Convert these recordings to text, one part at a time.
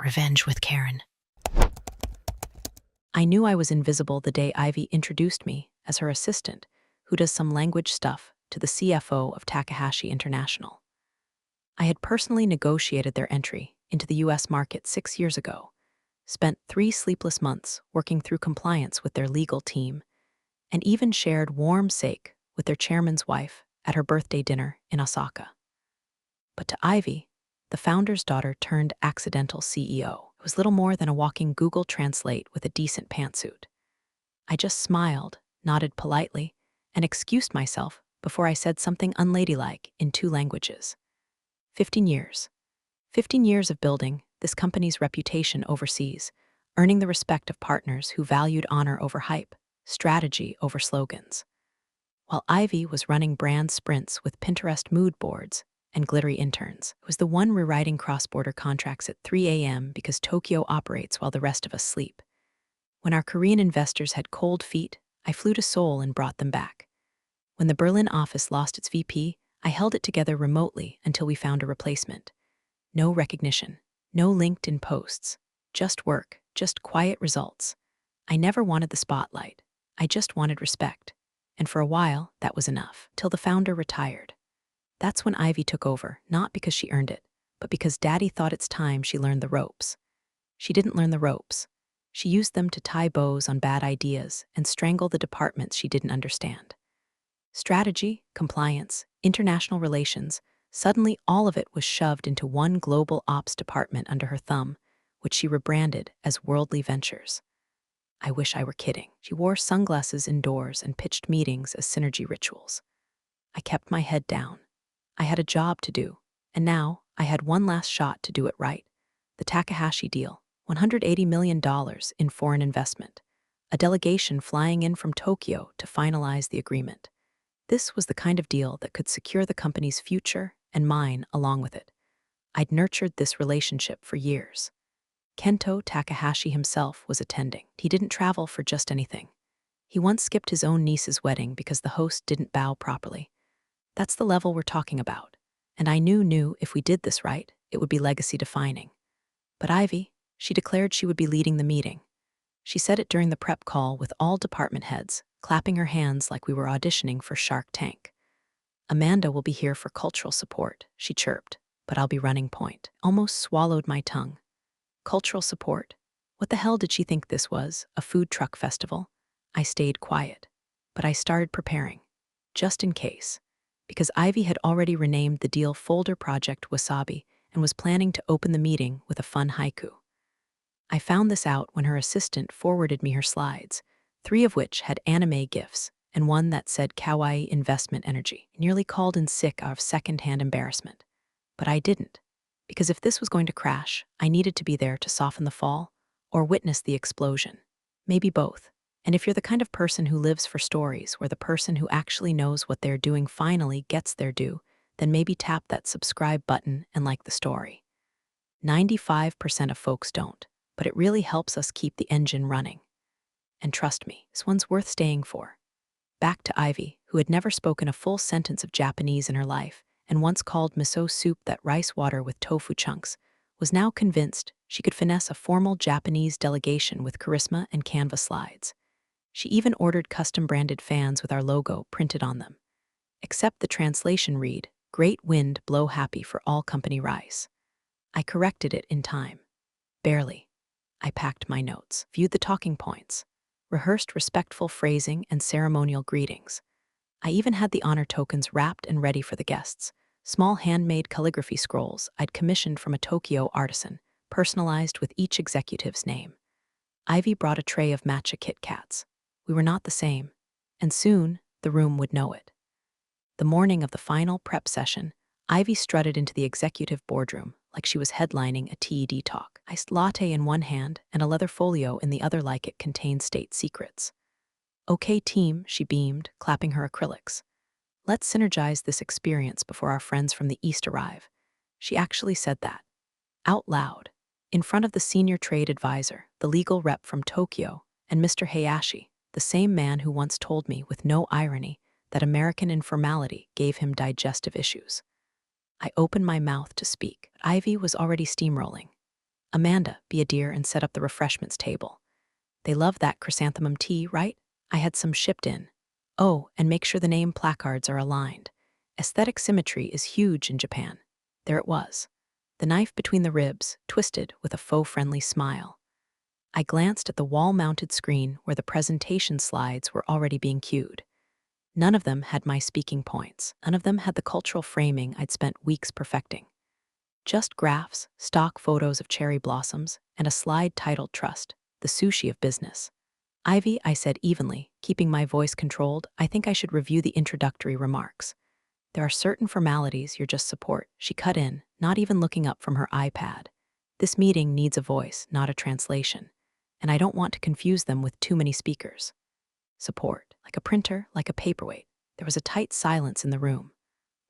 Revenge with Karen. I knew I was invisible the day Ivy introduced me as her assistant, who does some language stuff, to the CFO of Takahashi International. I had personally negotiated their entry into the US market 6 years ago, spent 3 sleepless months working through compliance with their legal team, and even shared warm sake with their chairman's wife at her birthday dinner in Osaka. But to Ivy, the founder's daughter turned accidental CEO, it was little more than a walking Google Translate with a decent pantsuit. I just smiled, nodded politely, and excused myself before I said something unladylike in 2 languages. 15 years. 15 years of building this company's reputation overseas, earning the respect of partners who valued honor over hype, strategy over slogans. While Ivy was running brand sprints with Pinterest mood boards and glittery interns, it was the one rewriting cross-border contracts at 3 a.m. because Tokyo operates while the rest of us sleep. When our Korean investors had cold feet, I flew to Seoul and brought them back. When the Berlin office lost its VP, I held it together remotely until we found a replacement. No recognition, no LinkedIn posts, just work, just quiet results. I never wanted the spotlight. I just wanted respect. And for a while, that was enough, till the founder retired. That's when Ivy took over, not because she earned it, but because Daddy thought it's time she learned the ropes. She didn't learn the ropes. She used them to tie bows on bad ideas and strangle the departments she didn't understand. Strategy, compliance, international relations, suddenly all of it was shoved into one global ops department under her thumb, which she rebranded as Worldly Ventures. I wish I were kidding. She wore sunglasses indoors and pitched meetings as synergy rituals. I kept my head down. I had a job to do, and now I had one last shot to do it right. The Takahashi deal, $180 million in foreign investment, a delegation flying in from Tokyo to finalize the agreement. This was the kind of deal that could secure the company's future and mine along with it. I'd nurtured this relationship for years. Kento Takahashi himself was attending. He didn't travel for just anything. He once skipped his own niece's wedding because the host didn't bow properly. That's the level we're talking about, and I knew if we did this right, it would be legacy defining. But Ivy, she declared she would be leading the meeting. She said it during the prep call with all department heads, clapping her hands like we were auditioning for Shark Tank. Amanda will be here for cultural support, she chirped, but I'll be running point. Almost swallowed my tongue. Cultural support? What the hell did she think this was, a food truck festival? I stayed quiet, but I started preparing, just in case, because Ivy had already renamed the deal Folder Project Wasabi and was planning to open the meeting with a fun haiku. I found this out when her assistant forwarded me her slides, 3 of which had anime gifs and one that said kawaii investment energy. I nearly called in sick out of second-hand embarrassment. But I didn't, because if this was going to crash, I needed to be there to soften the fall or witness the explosion. Maybe both. And if you're the kind of person who lives for stories where the person who actually knows what they're doing finally gets their due, then maybe tap that subscribe button and like the story. 95% of folks don't, but it really helps us keep the engine running. And trust me, this one's worth staying for. Back to Ivy, who had never spoken a full sentence of Japanese in her life and once called miso soup that rice water with tofu chunks, was now convinced she could finesse a formal Japanese delegation with charisma and Canva slides. She even ordered custom-branded fans with our logo printed on them. Except the translation read, "Great wind, blow happy for all company rice." I corrected it in time. Barely. I packed my notes, viewed the talking points, rehearsed respectful phrasing and ceremonial greetings. I even had the honor tokens wrapped and ready for the guests, small handmade calligraphy scrolls I'd commissioned from a Tokyo artisan, personalized with each executive's name. Ivy brought a tray of matcha Kit Kats. We were not the same, and soon the room would know it. The morning of the final prep session, Ivy strutted into the executive boardroom like she was headlining a TED talk. Iced latte in one hand and a leather folio in the other like it contained state secrets. "Okay, team," she beamed, clapping her acrylics. "Let's synergize this experience before our friends from the East arrive." She actually said that, out loud, in front of the senior trade advisor, the legal rep from Tokyo, and Mr. Hayashi, the same man who once told me with no irony that American informality gave him digestive issues. I opened my mouth to speak. Ivy was already steamrolling. Amanda, be a dear and set up the refreshments table. They love that chrysanthemum tea, right? I had some shipped in. Oh, and make sure the name placards are aligned. Aesthetic symmetry is huge in Japan. There it was. The knife between the ribs, twisted with a faux-friendly smile. I glanced at the wall-mounted screen where the presentation slides were already being cued. None of them had my speaking points. None of them had the cultural framing I'd spent weeks perfecting. Just graphs, stock photos of cherry blossoms, and a slide titled Trust, the sushi of business. Ivy, I said evenly, keeping my voice controlled, I think I should review the introductory remarks. There are certain formalities you're just support. She cut in, not even looking up from her iPad. This meeting needs a voice, not a translation. And I don't want to confuse them with too many speakers. Support, like a printer, like a paperweight. There was a tight silence in the room.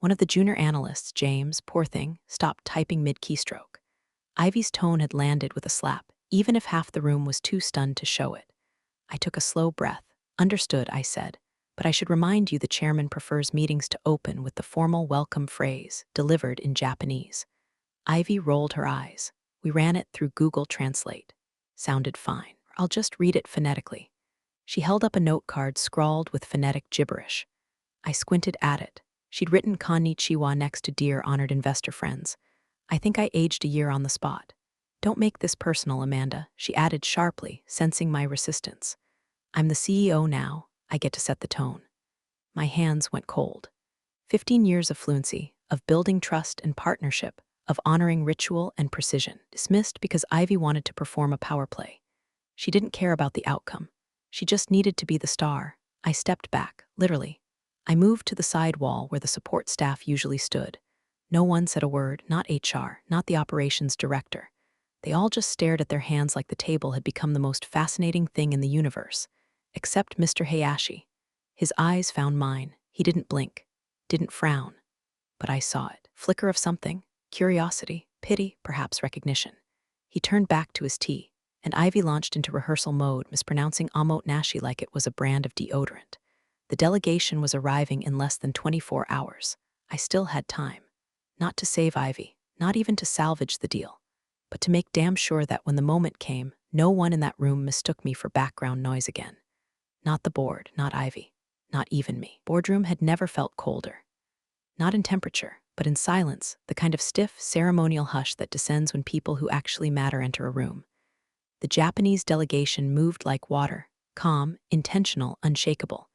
One of the junior analysts, James, poor thing, stopped typing mid-keystroke. Ivy's tone had landed with a slap, even if half the room was too stunned to show it. I took a slow breath. Understood, I said, but I should remind you the chairman prefers meetings to open with the formal welcome phrase, delivered in Japanese. Ivy rolled her eyes. We ran it through Google Translate. Sounded fine. I'll just read it phonetically. She held up a note card scrawled with phonetic gibberish. I squinted at it. She'd written Konnichiwa next to Dear Honored Investor Friends. I think I aged a year on the spot. Don't make this personal, Amanda, she added sharply, sensing my resistance. I'm the CEO now. I get to set the tone. My hands went cold. 15 years of fluency, of building trust and partnership, of honoring ritual and precision, dismissed because Ivy wanted to perform a power play. She didn't care about the outcome. She just needed to be the star. I stepped back, literally. I moved to the side wall where the support staff usually stood. No one said a word, not HR, not the operations director. They all just stared at their hands like the table had become the most fascinating thing in the universe. Except Mr. Hayashi. His eyes found mine. He didn't blink, didn't frown. But I saw it. Flicker of something. Curiosity, pity, perhaps recognition. He turned back to his tea, and Ivy launched into rehearsal mode, mispronouncing Amot Nashi like it was a brand of deodorant. The delegation was arriving in less than 24 hours. I still had time. Not to save Ivy, not even to salvage the deal, but to make damn sure that when the moment came, no one in that room mistook me for background noise again. Not the board, not Ivy, not even me. Boardroom had never felt colder. Not in temperature, but in silence, the kind of stiff, ceremonial hush that descends when people who actually matter enter a room. The Japanese delegation moved like water, calm, intentional, unshakable.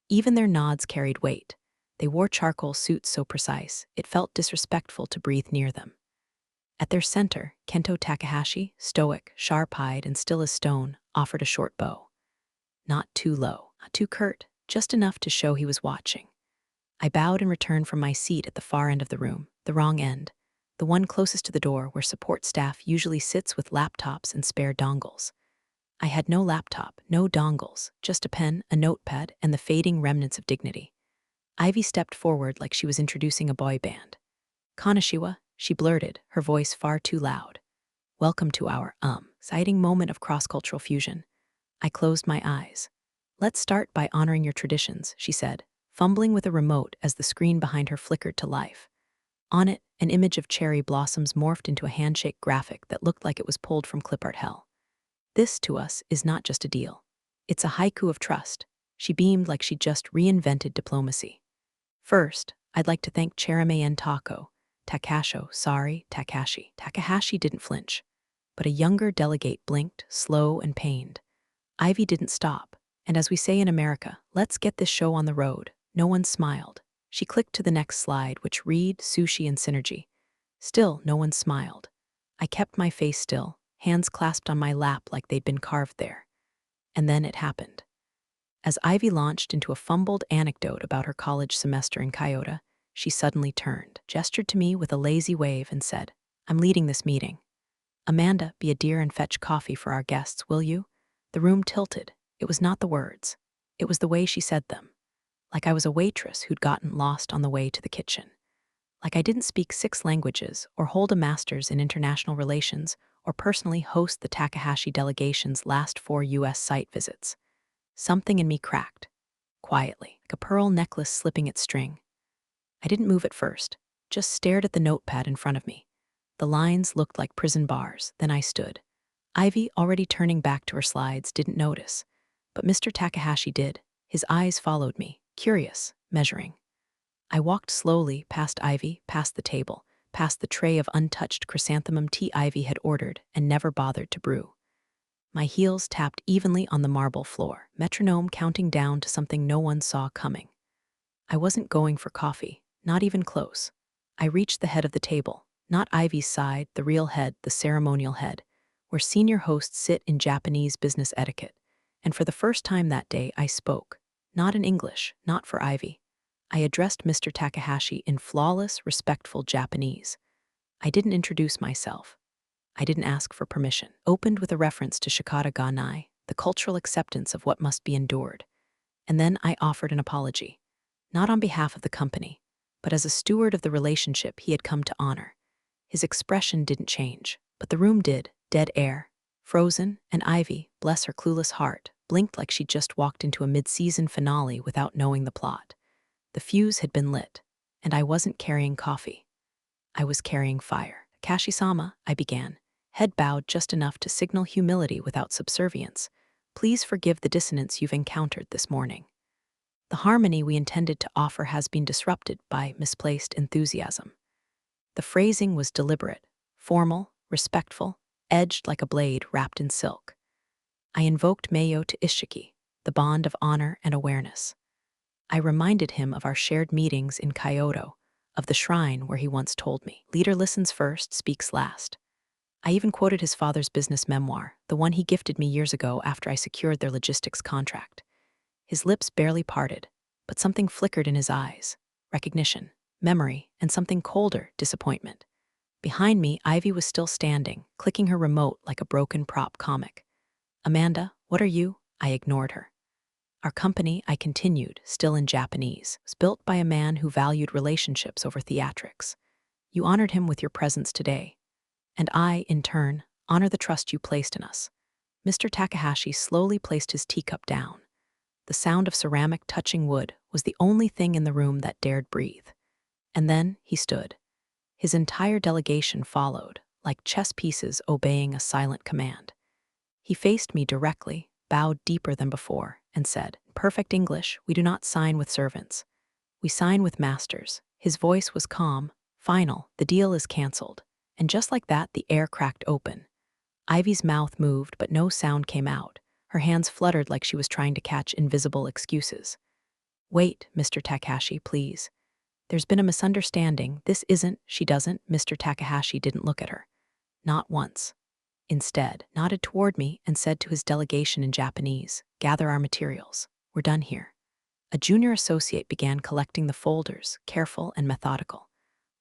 Even their nods carried weight. They wore charcoal suits so precise, it felt disrespectful to breathe near them. At their center, Kento Takahashi, stoic, sharp-eyed, and still as stone, offered a short bow. Not too low, not too curt, just enough to show he was watching. I bowed in return from my seat at the far end of the room, the wrong end, the one closest to the door where support staff usually sits with laptops and spare dongles. I had no laptop, no dongles, just a pen, a notepad, and the fading remnants of dignity. Ivy stepped forward like she was introducing a boy band. Konnichiwa, she blurted, her voice far too loud. Welcome to our, exciting moment of cross-cultural fusion. I closed my eyes. Let's start by honoring your traditions, she said, fumbling with a remote as the screen behind her flickered to life. On it, an image of cherry blossoms morphed into a handshake graphic that looked like it was pulled from clipart hell. This, to us, is not just a deal. It's a haiku of trust. She beamed like she'd just reinvented diplomacy. First, I'd like to thank Chairman Takahashi. Takahashi didn't flinch, but a younger delegate blinked, slow and pained. Ivy didn't stop, and as we say in America, let's get this show on the road. No one smiled. She clicked to the next slide, which read Sushi and Synergy. Still, no one smiled. I kept my face still, hands clasped on my lap like they'd been carved there. And then it happened. As Ivy launched into a fumbled anecdote about her college semester in Kyoto, she suddenly turned, gestured to me with a lazy wave, and said, I'm leading this meeting. Amanda, be a dear and fetch coffee for our guests, will you? The room tilted. It was not the words. It was the way she said them. Like I was a waitress who'd gotten lost on the way to the kitchen. Like I didn't speak 6 languages, or hold a master's in international relations, or personally host the Takahashi delegation's last 4 U.S. site visits. Something in me cracked, quietly, like a pearl necklace slipping its string. I didn't move at first, just stared at the notepad in front of me. The lines looked like prison bars. Then I stood. Ivy, already turning back to her slides, didn't notice. But Mr. Takahashi did. His eyes followed me, curious, measuring. I walked slowly past Ivy, past the table, past the tray of untouched chrysanthemum tea Ivy had ordered and never bothered to brew. My heels tapped evenly on the marble floor, metronome counting down to something no one saw coming. I wasn't going for coffee, not even close. I reached the head of the table, not Ivy's side, the real head, the ceremonial head, where senior hosts sit in Japanese business etiquette. And for the first time that day, I spoke, not in English, not for Ivy. I addressed Mr. Takahashi in flawless, respectful Japanese. I didn't introduce myself. I didn't ask for permission. Opened with a reference to Shikata ga nai, the cultural acceptance of what must be endured. And then I offered an apology, not on behalf of the company, but as a steward of the relationship he had come to honor. His expression didn't change, but the room did. Dead air, frozen, and Ivy, bless her clueless heart, blinked like she'd just walked into a mid-season finale without knowing the plot. The fuse had been lit, and I wasn't carrying coffee. I was carrying fire. Kashi-sama, I began, head bowed just enough to signal humility without subservience. Please forgive the dissonance you've encountered this morning. The harmony we intended to offer has been disrupted by misplaced enthusiasm. The phrasing was deliberate, formal, respectful, edged like a blade wrapped in silk. I invoked Meiyo to Ishiki, the bond of honor and awareness. I reminded him of our shared meetings in Kyoto, of the shrine where he once told me, "Leader listens first, speaks last." I even quoted his father's business memoir, the one he gifted me years ago after I secured their logistics contract. His lips barely parted, but something flickered in his eyes. Recognition, memory, and something colder, disappointment. Behind me, Ivy was still standing, clicking her remote like a broken prop comic. "Amanda, what are you?" I ignored her. "Our company," I continued, still in Japanese, was built by a man who valued relationships over theatrics. You honored him with your presence today. And I, in turn, honor the trust you placed in us. Mr. Takahashi slowly placed his teacup down. The sound of ceramic touching wood was the only thing in the room that dared breathe. And then he stood. His entire delegation followed, like chess pieces obeying a silent command. He faced me directly, bowed deeper than before, and said, "Perfect English, we do not sign with servants. We sign with masters." His voice was calm, final, the deal is canceled. And just like that, the air cracked open. Ivy's mouth moved, but no sound came out. Her hands fluttered like she was trying to catch invisible excuses. "Wait, Mr. Takahashi, please. There's been a misunderstanding. This isn't," she doesn't. Mr. Takahashi didn't look at her. Not once. Instead, nodded toward me and said to his delegation in Japanese, "Gather our materials. We're done here." A junior associate began collecting the folders, careful and methodical.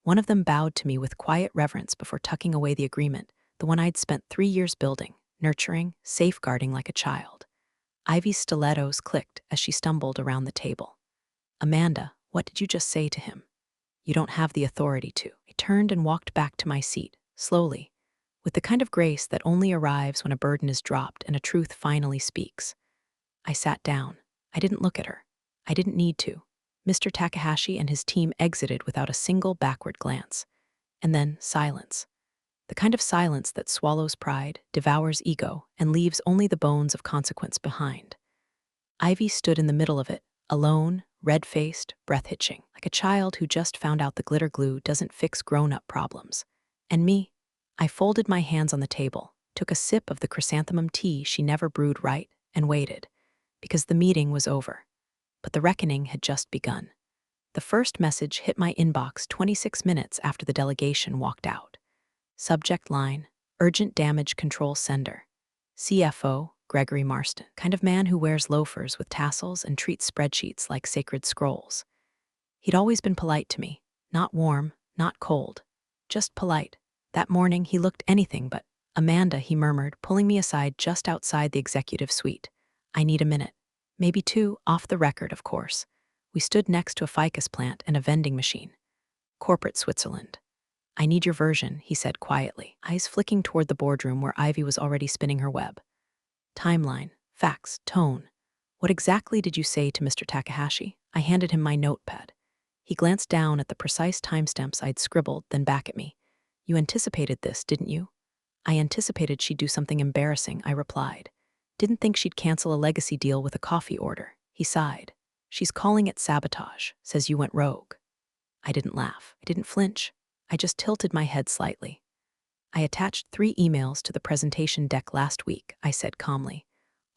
One of them bowed to me with quiet reverence before tucking away the agreement, the one I'd spent 3 years building, nurturing, safeguarding like a child. Ivy's stilettos clicked as she stumbled around the table. "Amanda, what did you just say to him? You don't have the authority to." I turned and walked back to my seat, slowly, with the kind of grace that only arrives when a burden is dropped and a truth finally speaks. I sat down. I didn't look at her. I didn't need to. Mr. Takahashi and his team exited without a single backward glance. And then silence. The kind of silence that swallows pride, devours ego, and leaves only the bones of consequence behind. Ivy stood in the middle of it, alone, red-faced, breath-hitching, like a child who just found out the glitter glue doesn't fix grown-up problems. And me? I folded my hands on the table, took a sip of the chrysanthemum tea she never brewed right, and waited. Because the meeting was over. But the reckoning had just begun. The first message hit my inbox 26 minutes after the delegation walked out. Subject line, "Urgent Damage Control Sender. CFO, Gregory Marston." Kind of man who wears loafers with tassels and treats spreadsheets like sacred scrolls. He'd always been polite to me. Not warm, not cold. Just polite. That morning he looked anything but. "Amanda," he murmured, pulling me aside just outside the executive suite. "I need a minute. Maybe 2, off the record, of course." We stood next to a ficus plant and a vending machine. "Corporate Switzerland." "I need your version," he said quietly, eyes flicking toward the boardroom where Ivy was already spinning her web. "Timeline, facts, tone. What exactly did you say to Mr. Takahashi?" I handed him my notepad. He glanced down at the precise timestamps I'd scribbled, then back at me. You anticipated this, didn't you? I anticipated she'd do something embarrassing, I replied. Didn't think she'd cancel a legacy deal with a coffee order. He sighed. She's calling it sabotage, says you went rogue. I didn't laugh. I didn't flinch. I just tilted my head slightly. I attached 3 emails to the presentation deck last week, I said calmly,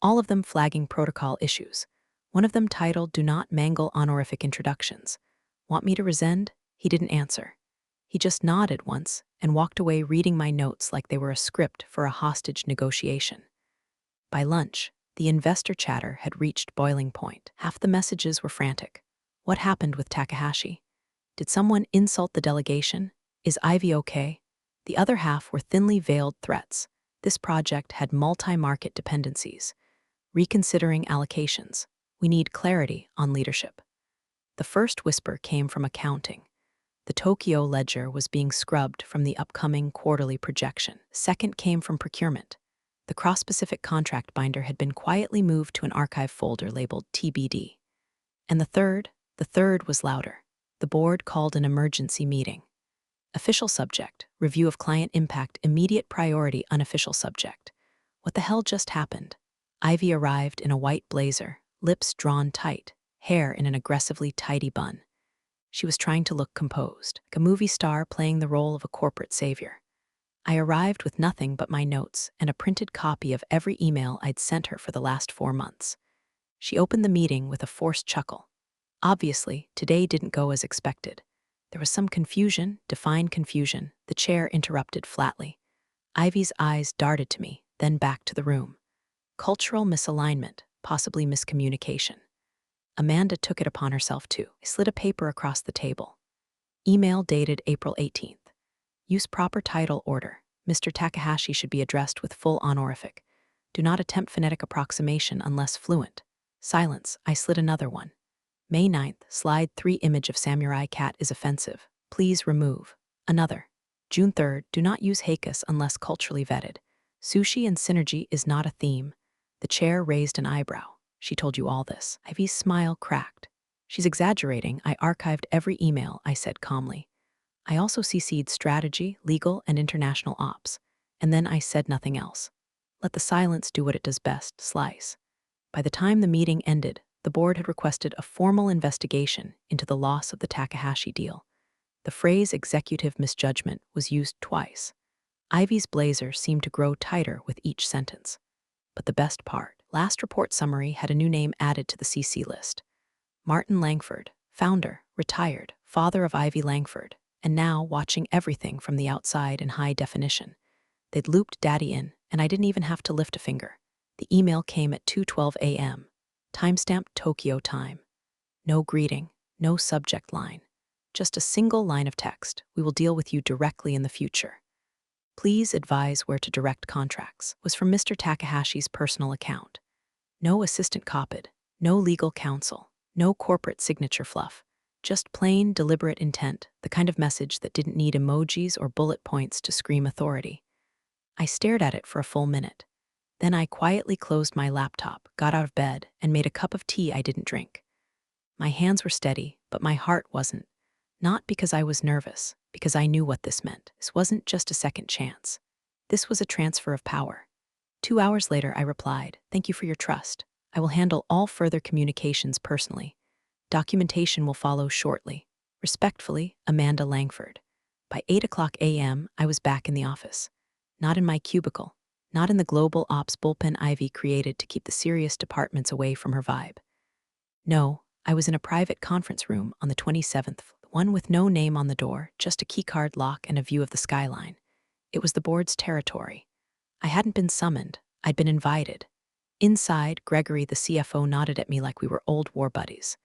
all of them flagging protocol issues. One of them titled, Do Not Mangle Honorific Introductions. Want me to resend? He didn't answer. He just nodded once and walked away reading my notes like they were a script for a hostage negotiation. By lunch, the investor chatter had reached boiling point. Half the messages were frantic. What happened with Takahashi? Did someone insult the delegation? Is Ivy okay? The other half were thinly veiled threats. This project had multi-market dependencies. Reconsidering allocations. We need clarity on leadership. The first whisper came from accounting. The Tokyo ledger was being scrubbed from the upcoming quarterly projection. Second came from procurement. The cross-Pacific contract binder had been quietly moved to an archive folder labeled TBD. And the third was louder. The board called an emergency meeting. Official subject, review of client impact, immediate priority, unofficial subject. What the hell just happened? Ivy arrived in a white blazer, lips drawn tight, hair in an aggressively tidy bun. She was trying to look composed, like a movie star playing the role of a corporate savior. I arrived with nothing but my notes and a printed copy of every email I'd sent her for the last 4 months. She opened the meeting with a forced chuckle. Obviously, today didn't go as expected. There was some confusion, defined confusion. The chair interrupted flatly. Ivy's eyes darted to me, then back to the room. Cultural misalignment, possibly miscommunication. Amanda took it upon herself too. I slid a paper across the table. Email dated April 18th. Use proper title order. Mr. Takahashi should be addressed with full honorific. Do not attempt phonetic approximation unless fluent. Silence. I slid another one. May 9th, slide 3 image of samurai cat is offensive. Please remove. Another. June 3rd, do not use Heikas unless culturally vetted. Sushi and synergy is not a theme. The chair raised an eyebrow. She told you all this. Ivy's smile cracked. She's exaggerating. I archived every email, I said calmly. I also CC'd strategy, legal, and international ops. And then I said nothing else. Let the silence do what it does best, slice. By the time the meeting ended, the board had requested a formal investigation into the loss of the Takahashi deal. The phrase executive misjudgment was used twice. Ivy's blazer seemed to grow tighter with each sentence. But the best part, last report summary had a new name added to the CC list. Martin Langford, founder, retired, father of Ivy Langford, and now watching everything from the outside in high definition. They'd looped Daddy in, and I didn't even have to lift a finger. The email came at 2:12 a.m. Timestamp Tokyo time. No greeting, no subject line. Just a single line of text. We will deal with you directly in the future. Please advise where to direct contracts. Was from Mr. Takahashi's personal account. No assistant copied, no legal counsel, no corporate signature fluff. Just plain, deliberate intent, the kind of message that didn't need emojis or bullet points to scream authority. I stared at it for a full minute. Then I quietly closed my laptop, got out of bed, and made a cup of tea I didn't drink. My hands were steady, but my heart wasn't. Not because I was nervous, because I knew what this meant. This wasn't just a second chance. This was a transfer of power. 2 hours later, I replied, "Thank you for your trust. I will handle all further communications personally. Documentation will follow shortly. Respectfully, Amanda Langford." By 8:00 a.m., I was back in the office. Not in my cubicle, not in the global ops bullpen Ivy created to keep the serious departments away from her vibe. No, I was in a private conference room on the 27th, one with no name on the door, just a keycard lock and a view of the skyline. It was the board's territory. I hadn't been summoned, I'd been invited. Inside, Gregory, the CFO, nodded at me like we were old war buddies.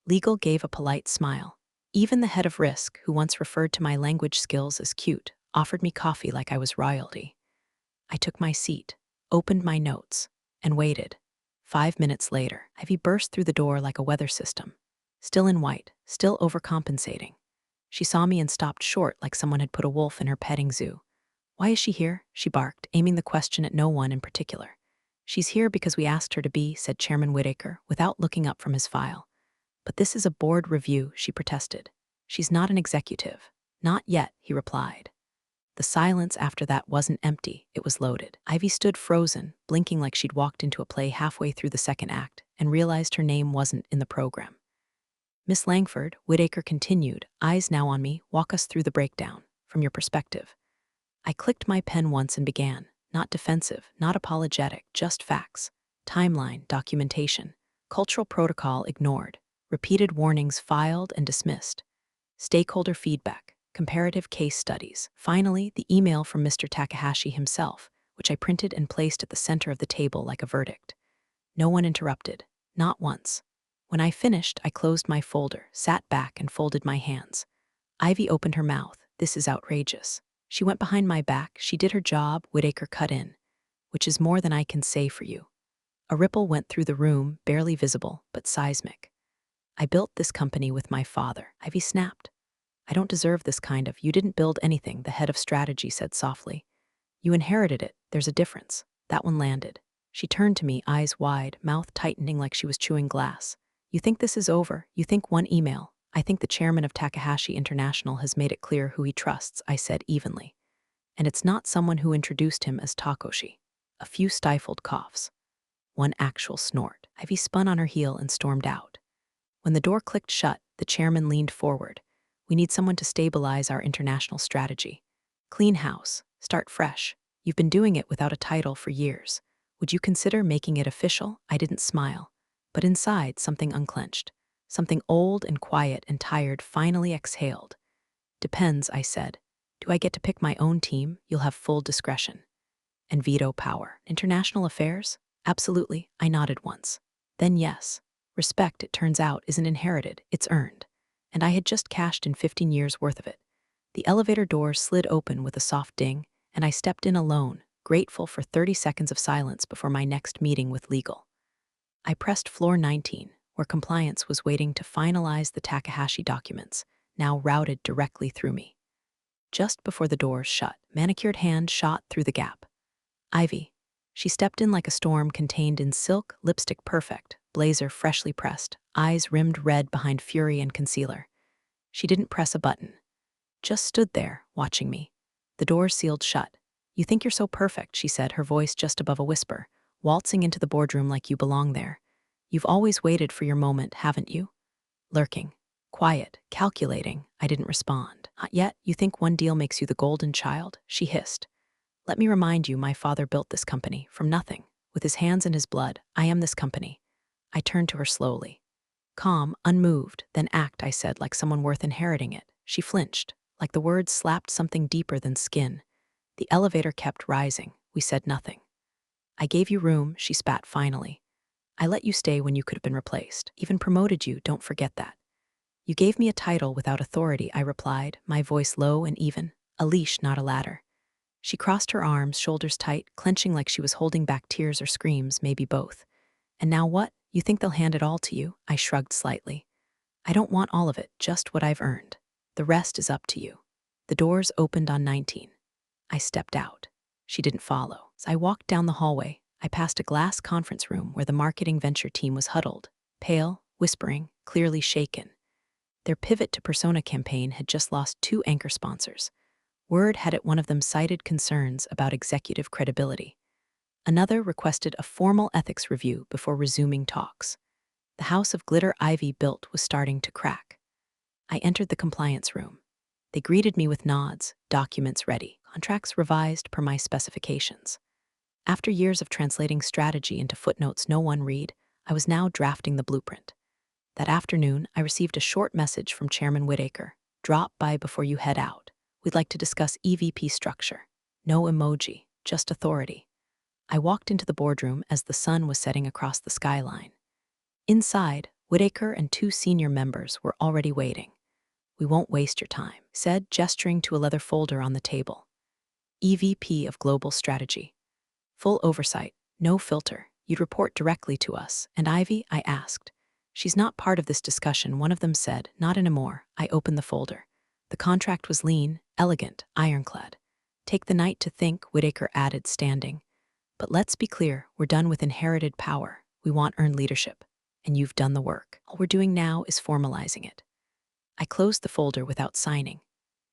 Legal gave a polite smile. Even the head of risk, who once referred to my language skills as cute, offered me coffee like I was royalty. I took my seat, opened my notes, and waited. 5 minutes later, Ivy burst through the door like a weather system. Still in white, still overcompensating. She saw me and stopped short like someone had put a wolf in her petting zoo. "Why is she here?" she barked, aiming the question at no one in particular. "She's here because we asked her to be," said Chairman Whitaker, without looking up from his file. "But this is a board review," she protested. "She's not an executive." "Not yet," he replied. The silence after that wasn't empty, it was loaded. Ivy stood frozen, blinking like she'd walked into a play halfway through the second act and realized her name wasn't in the program. Miss Langford, Whitaker continued, eyes now on me, walk us through the breakdown, from your perspective. I clicked my pen once and began, not defensive, not apologetic, just facts. Timeline, documentation, cultural protocol ignored, repeated warnings filed and dismissed, stakeholder feedback, comparative case studies. Finally, the email from Mr. Takahashi himself, which I printed and placed at the center of the table like a verdict. No one interrupted, not once. When I finished, I closed my folder, sat back, and folded my hands. Ivy opened her mouth. This is outrageous. She went behind my back. She did her job. Whitaker cut in. Which is more than I can say for you. A ripple went through the room, barely visible, but seismic. I built this company with my father. Ivy snapped. I don't deserve this kind of, you didn't build anything, the head of strategy said softly. You inherited it. There's a difference. That one landed. She turned to me, eyes wide, mouth tightening like she was chewing glass. You think this is over? You think one email? I think the chairman of Takahashi International has made it clear who he trusts, I said evenly. And it's not someone who introduced him as Takoshi. A few stifled coughs. One actual snort. Ivy spun on her heel and stormed out. When the door clicked shut, the chairman leaned forward. We need someone to stabilize our international strategy. Clean house. Start fresh. You've been doing it without a title for years. Would you consider making it official? I didn't smile. But inside, something unclenched. Something old and quiet and tired finally exhaled. Depends, I said. Do I get to pick my own team? You'll have full discretion. And veto power. International affairs? Absolutely, I nodded once. Then yes. Respect, it turns out, isn't inherited, it's earned. And I had just cashed in 15 years' worth of it. The elevator doors slid open with a soft ding, and I stepped in alone, grateful for 30 seconds of silence before my next meeting with legal. I pressed floor 19, where compliance was waiting to finalize the Takahashi documents, now routed directly through me. Just before the doors shut, manicured hand shot through the gap. Ivy. She stepped in like a storm contained in silk, lipstick perfect, blazer freshly pressed, eyes rimmed red behind fury and concealer. She didn't press a button. Just stood there, watching me. The doors sealed shut. You think you're so perfect, she said, her voice just above a whisper, waltzing into the boardroom like you belong there. You've always waited for your moment, haven't you? Lurking. Quiet, calculating. I didn't respond. Not yet. You think one deal makes you the golden child? She hissed. Let me remind you, my father built this company from nothing. With his hands in his blood, I am this company. I turned to her slowly. Calm, unmoved, then act, I said, like someone worth inheriting it. She flinched, like the words slapped something deeper than skin. The elevator kept rising. We said nothing. I gave you room, she spat finally. I let you stay when you could have been replaced. Even promoted you, don't forget that. You gave me a title without authority, I replied, my voice low and even. A leash, not a ladder. She crossed her arms, shoulders tight, clenching like she was holding back tears or screams, maybe both. And now what? You think they'll hand it all to you? I shrugged slightly. I don't want all of it, just what I've earned. The rest is up to you. The doors opened on 19. I stepped out. She didn't follow. As I walked down the hallway, I passed a glass conference room where the marketing venture team was huddled, pale, whispering, clearly shaken. Their pivot to persona campaign had just lost 2 anchor sponsors. Word had at one of them cited concerns about executive credibility. Another requested a formal ethics review before resuming talks. The house of glitter Ivy built was starting to crack. I entered the compliance room. They greeted me with nods, documents ready, contracts revised per my specifications. After years of translating strategy into footnotes no one read, I was now drafting the blueprint. That afternoon, I received a short message from Chairman Whitaker. Drop by before you head out. We'd like to discuss EVP structure. No emoji, just authority. I walked into the boardroom as the sun was setting across the skyline. Inside, Whitaker and 2 senior members were already waiting. We won't waste your time, said, gesturing to a leather folder on the table. EVP of Global Strategy. Full oversight, no filter. You'd report directly to us. And Ivy? I asked. She's not part of this discussion, one of them said. Not anymore. I opened the folder. The contract was lean, elegant, ironclad. Take the night to think, Whitaker added, standing. But let's be clear, we're done with inherited power. We want earned leadership. And you've done the work. All we're doing now is formalizing it. I closed the folder without signing.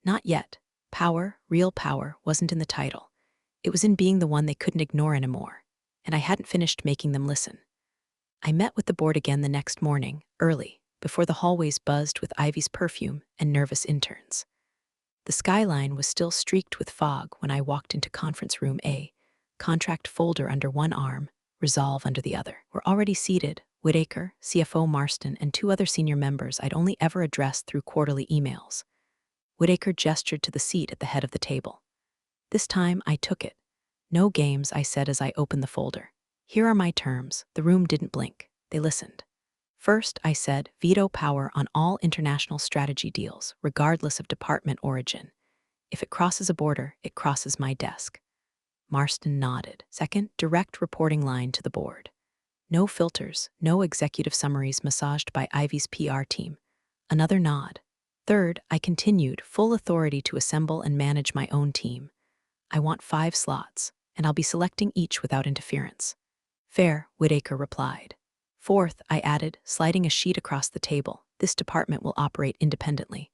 Not yet. Power, real power, wasn't in the title. It was in being the one they couldn't ignore anymore, and I hadn't finished making them listen. I met with the board again the next morning, early, before the hallways buzzed with Ivy's perfume and nervous interns. The skyline was still streaked with fog when I walked into conference room A, contract folder under one arm, resolve under the other. We're already seated, Whitaker, CFO Marston, and two other senior members I'd only ever addressed through quarterly emails. Whitaker gestured to the seat at the head of the table. This time, I took it. No games, I said as I opened the folder. Here are my terms. The room didn't blink. They listened. First, I said, veto power on all international strategy deals, regardless of department origin. If it crosses a border, it crosses my desk. Marston nodded. Second, direct reporting line to the board. No filters, no executive summaries massaged by Ivy's PR team. Another nod. Third, I continued, full authority to assemble and manage my own team. I want 5 slots, and I'll be selecting each without interference. Fair, Whitaker replied. Fourth, I added, sliding a sheet across the table, this department will operate independently.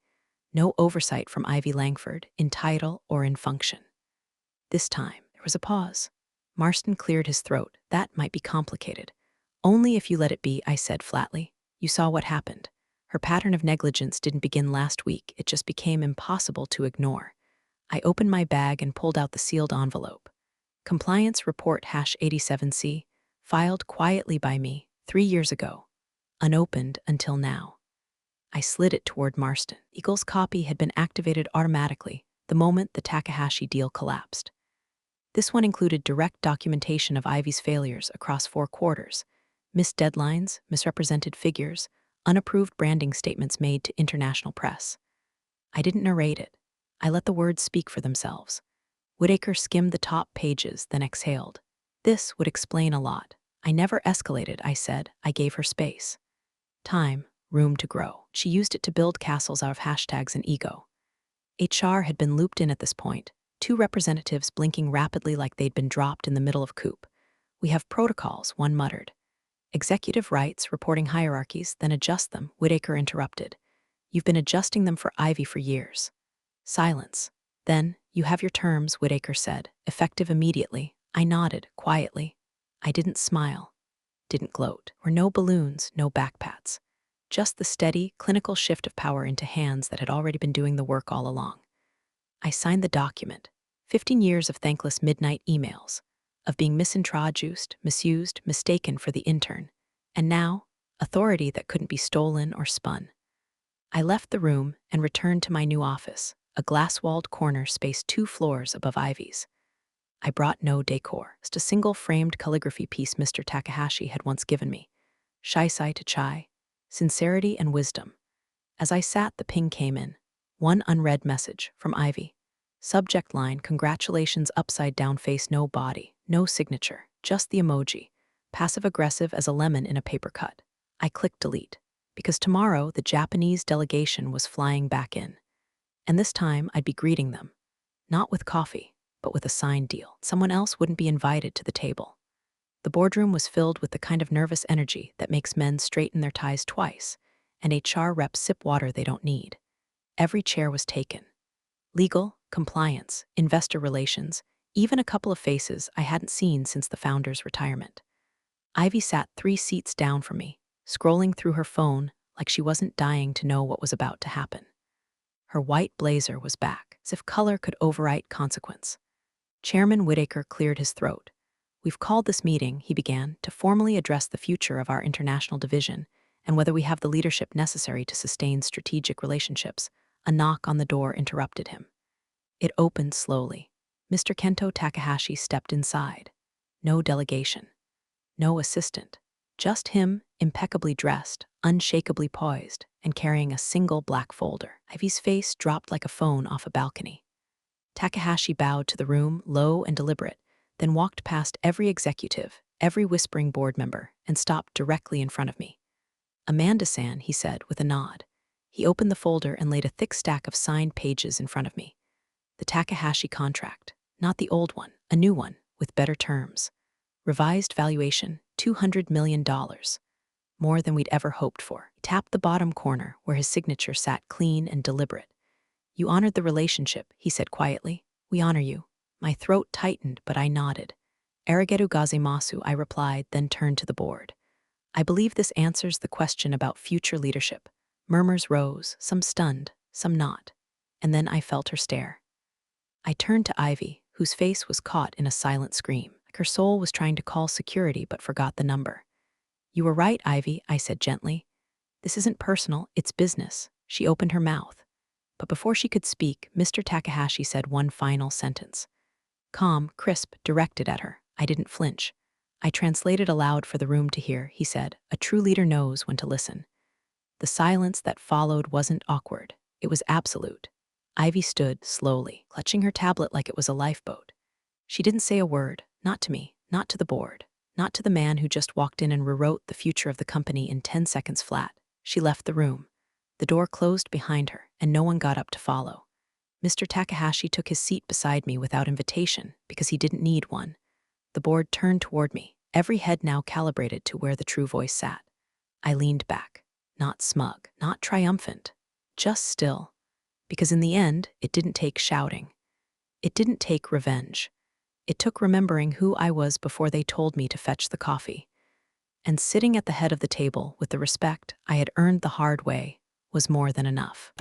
No oversight from Ivy Langford, in title or in function. This time, there was a pause. Marston cleared his throat. That might be complicated. Only if you let it be, I said flatly. You saw what happened. Her pattern of negligence didn't begin last week, it just became impossible to ignore. I opened my bag and pulled out the sealed envelope. Compliance Report #87C, filed quietly by me 3 years ago, unopened until now. I slid it toward Marston. Eagle's copy had been activated automatically the moment the Takahashi deal collapsed. This one included direct documentation of Ivy's failures across 4 quarters, missed deadlines, misrepresented figures, unapproved branding statements made to international press. I didn't narrate it. I let the words speak for themselves. Whitaker skimmed the top pages, then exhaled. This would explain a lot. I never escalated, I said. I gave her space. Time, room to grow. She used it to build castles out of hashtags and ego. HR had been looped in at this point, 2 representatives blinking rapidly like they'd been dropped in the middle of coup. We have protocols, one muttered. Executive rights, reporting hierarchies, then adjust them, Whitaker interrupted. You've been adjusting them for Ivy for years. Silence. Then, you have your terms, Whitaker said, effective immediately. I nodded, quietly. I didn't smile, didn't gloat. Were no balloons, no backpats. Just the steady, clinical shift of power into hands that had already been doing the work all along. I signed the document. 15 years of thankless midnight emails, of being misintroduced, misused, mistaken for the intern, and now, authority that couldn't be stolen or spun. I left the room and returned to my new office, a glass-walled corner spaced 2 floors above Ivy's. I brought no decor, just a single framed calligraphy piece Mr. Takahashi had once given me. Shisai to chai, sincerity and wisdom. As I sat, the ping came in. One unread message from Ivy. Subject line, congratulations, upside down face, no body, no signature, just the emoji, passive-aggressive as a lemon in a paper cut. I clicked delete, because tomorrow the Japanese delegation was flying back in. And this time I'd be greeting them, not with coffee, but with a signed deal. Someone else wouldn't be invited to the table. The boardroom was filled with the kind of nervous energy that makes men straighten their ties twice, and HR reps sip water they don't need. Every chair was taken. Legal, compliance, investor relations, even a couple of faces I hadn't seen since the founder's retirement. Ivy sat 3 seats down from me, scrolling through her phone like she wasn't dying to know what was about to happen. Her white blazer was back, as if color could overwrite consequence. Chairman Whitaker cleared his throat. We've called this meeting, he began, to formally address the future of our international division and whether we have the leadership necessary to sustain strategic relationships. A knock on the door interrupted him. It opened slowly. Mr. Kento Takahashi stepped inside. No delegation. No assistant. Just him, impeccably dressed, unshakably poised, and carrying a single black folder. Ivy's face dropped like a phone off a balcony. Takahashi bowed to the room, low and deliberate, then walked past every executive, every whispering board member, and stopped directly in front of me. Amanda-san, he said with a nod. He opened the folder and laid a thick stack of signed pages in front of me. The Takahashi contract, not the old one, a new one, with better terms. Revised valuation, $200 million. More than we'd ever hoped for. He tapped the bottom corner where his signature sat clean and deliberate. You honored the relationship, he said quietly. We honor you. My throat tightened, but I nodded. Arigato gozaimasu, I replied, then turned to the board. I believe this answers the question about future leadership. Murmurs rose, some stunned, some not. And then I felt her stare. I turned to Ivy, whose face was caught in a silent scream, like her soul was trying to call security but forgot the number. You were right, Ivy, I said gently. This isn't personal, it's business. She opened her mouth. But before she could speak, Mr. Takahashi said one final sentence. Calm, crisp, directed at her. I didn't flinch. I translated aloud for the room to hear. He said, a true leader knows when to listen. The silence that followed wasn't awkward. It was absolute. Ivy stood, slowly, clutching her tablet like it was a lifeboat. She didn't say a word, not to me, not to the board, not to the man who just walked in and rewrote the future of the company in 10 seconds flat. She left the room. The door closed behind her, and no one got up to follow. Mr. Takahashi took his seat beside me without invitation, because he didn't need one. The board turned toward me, every head now calibrated to where the true voice sat. I leaned back, not smug, not triumphant, just still. Because in the end, it didn't take shouting. It didn't take revenge. It took remembering who I was before they told me to fetch the coffee. And sitting at the head of the table with the respect I had earned the hard way was more than enough.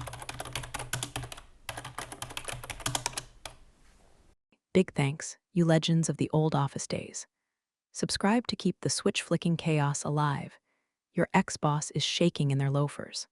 Big thanks, you legends of the old office days. Subscribe to keep the switch-flicking chaos alive. Your ex-boss is shaking in their loafers.